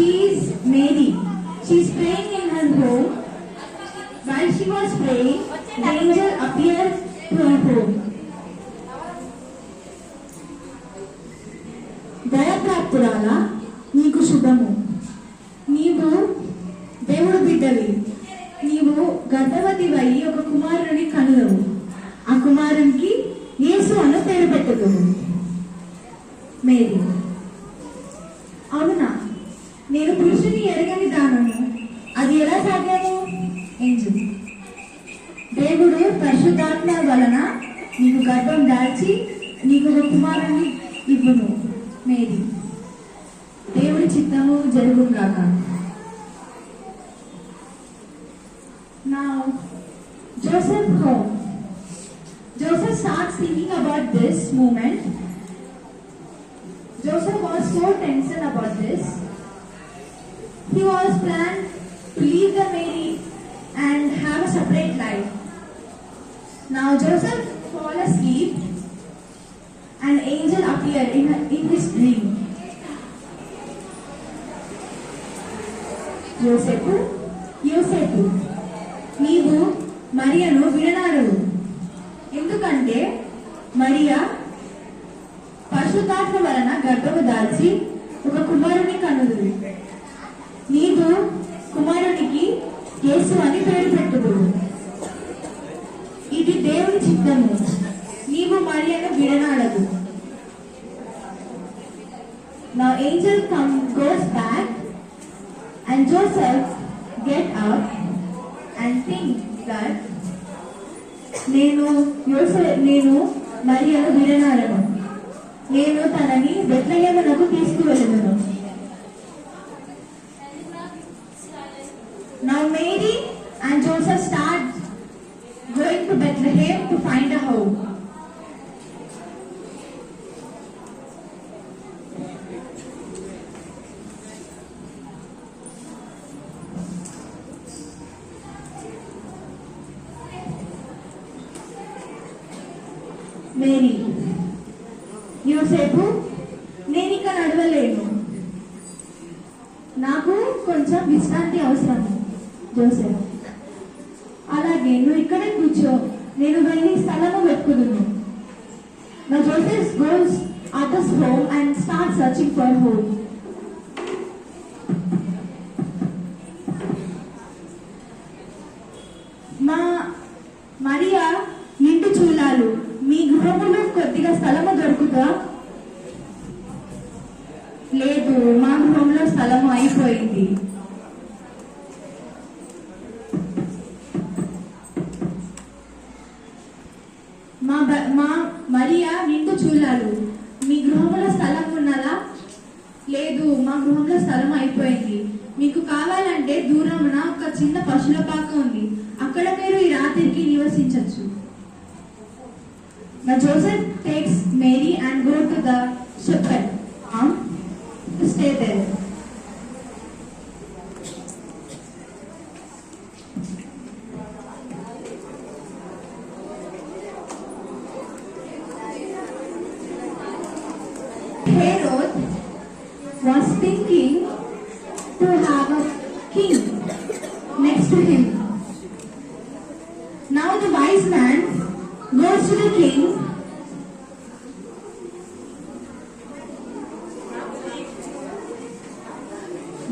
She is Mary. She is praying in her home. While she was praying, the angel appeared to her home. దయప్రాప్తురాలా నీకు శుభము, నీవు దేవుడు బిడ్డవి, నీవు గర్భవతి అయి ఒక కుమారుని కనుదవు, ఆ కుమారునికి యేసు అను పేరు పెట్టుదువు. మేరీ: అవునా, నేను పురుషుని ఎరగని దానను, అది ఎలా సాధ్యము? ఏంజల్: దేవుడు పరిశుద్ధాత్మ వలన నీకు గర్భం దాల్చి నీకు ఒక కుమారుని ఇవ్వును. మేరీ: దేవుడి చిత్తము జరుగుగాక. Now, Joseph home. Joseph starts thinking about this moment. Joseph was so tense about this. He was planned to leave the Mary and have a separate life. Now Joseph fall asleep. An angel appeared in his dream. యోసేపు, నీవు మరియను విడనాడవు, ఎందుకంటే మరియా పరిశుద్ధాత్మ వలన గర్భము దాల్చి ఒక కుమారుని కనుదు, నీవు కుమారునికి యేసు అని పేరు పెట్టుదు. ఇది దేవుని చిత్తము, నీవు మరియను విడనాడదు. Now angel goes back and Joseph get up and think that నేను మరియను విడనాడను, నేను తనని బెత్లెహేమునకు తీసుకువెళ్ళను. Now Mary and Joseph start going to Bethlehem to find a home. Mary: యోసేపు, నేను ఇక నడవలేను, నాకు కొంచెం విశ్రాంతి అవసరం. జోసెఫ్: అలాగే నువ్వు ఇక్కడే కూర్చో, నేను వెళ్ళి స్థలము వెతుకుదును. Now Joseph goes at his home and starts searching for home. Mariya నిండు చూలాలు, మీ గృహములో కొద్దిగా స్థలము దొరుకుతా? లేదు, మా గృహంలో స్థలము అయిపోయింది. మరియా నిండు చూలాలు, మీ గృహంలో స్థలం ఉన్నదా? లేదు, మా గృహంలో స్థలం అయిపోయింది. మీకు కావాలంటే దూరమున ఒక చిన్న పశువుల పాక ఉంది, అక్కడ మీరు ఈ రాత్రికి నివసించవచ్చు. Now Joseph takes Mary and go to the shepherd farm to stay there. Herod was thinking to have a king next to him. Now the wise man goes to the king.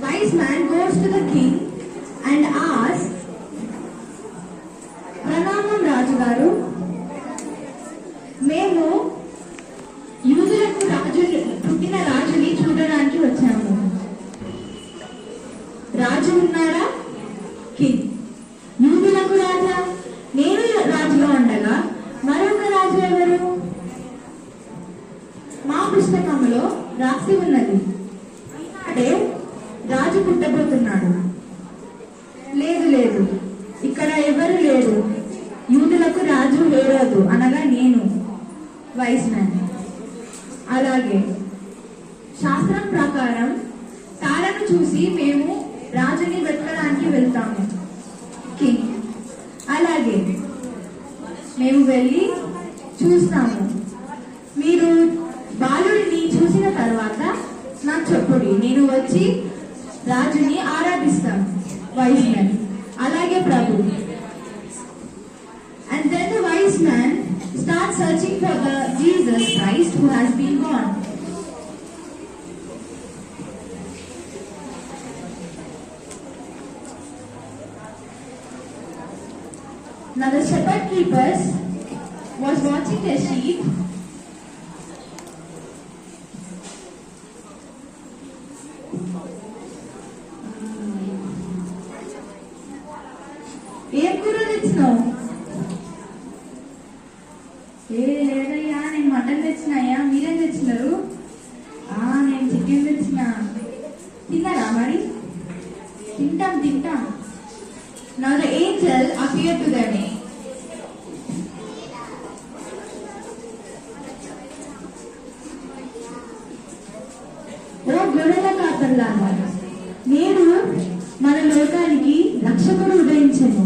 Wise man goes to the king and asks, ప్రణామం రాజుగారు, మేము యూదులకు పుట్టిన రాజుని చూడడానికి వచ్చాము. రాజు ఉన్నాడా? King: యూదులకు రాజా? నేను రాజుగా ఉండగా మరొక రాజు ఎవరు? మా పుస్తకంలో రాసి ఉన్నది, అంటే రాజు పుట్టబోతున్నాడు. లేదు, ఇక్కడ ఎవరు లేరు, యూదులకు రాజు హేరోదు అనగా నేను. వైస్ మ్యాన్: అలాగే శాస్త్రం ప్రకారం తారను చూసి మేము రాజుని వెతకడానికి వెళ్తాము. కింగ్: అలాగే మేము వెళ్ళి చూస్తాము. మీరు బాలుడిని చూసిన తర్వాత నాకు చెప్పుడి, నేను వచ్చి రాజుని ఆరాధిస్తాం, వైజ్ మ్యాన్. అలాగే ప్రభు. And then the wise man starts searching for the Jesus Christ who has been born. Now the shepherd keepers was watching their sheep. ఏం కూర తెచ్చినావు? లేదయ్యా, నేను మటన్ తెచ్చినాయా, మీరేం తెచ్చినారు? నేను చికెన్ తెచ్చిన. తిన్నారా మరి? తింటాం. Now the angel appeared to them. ఓ గొర్రెల కాపరులారా, నేడు మన లోకానికి రక్షకుడు ఉదయించెను.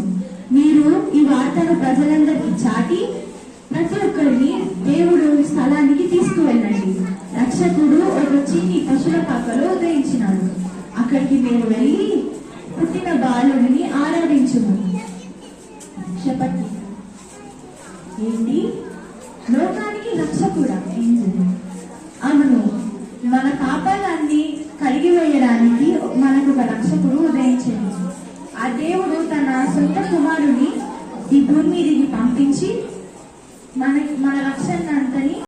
మీరు ఈ వార్తను ప్రజలందరికీ చాటి ప్రతి ఒక్కరిని దేవుడు స్థలానికి తీసుకువెళ్ళండి. రక్షకుడు ఒక చిన్ని పశువుల పాకలో ఉదయించినాడు. అక్కడికి మీరు వెళ్ళి పుట్టిన బాలుడిని ఆరాధించుము. శపథి ఏంటి? లోకానికి రక్షకుడా? అవును, మన పాపాలన్నీ కడిగి వేయడానికి మనకు ఒక రక్షకుడు ఉదయించాడు. ఆ దేవుడు తన సొంత కుమారుని ఈ భూమి మీదికి పంపించి మన రక్షణ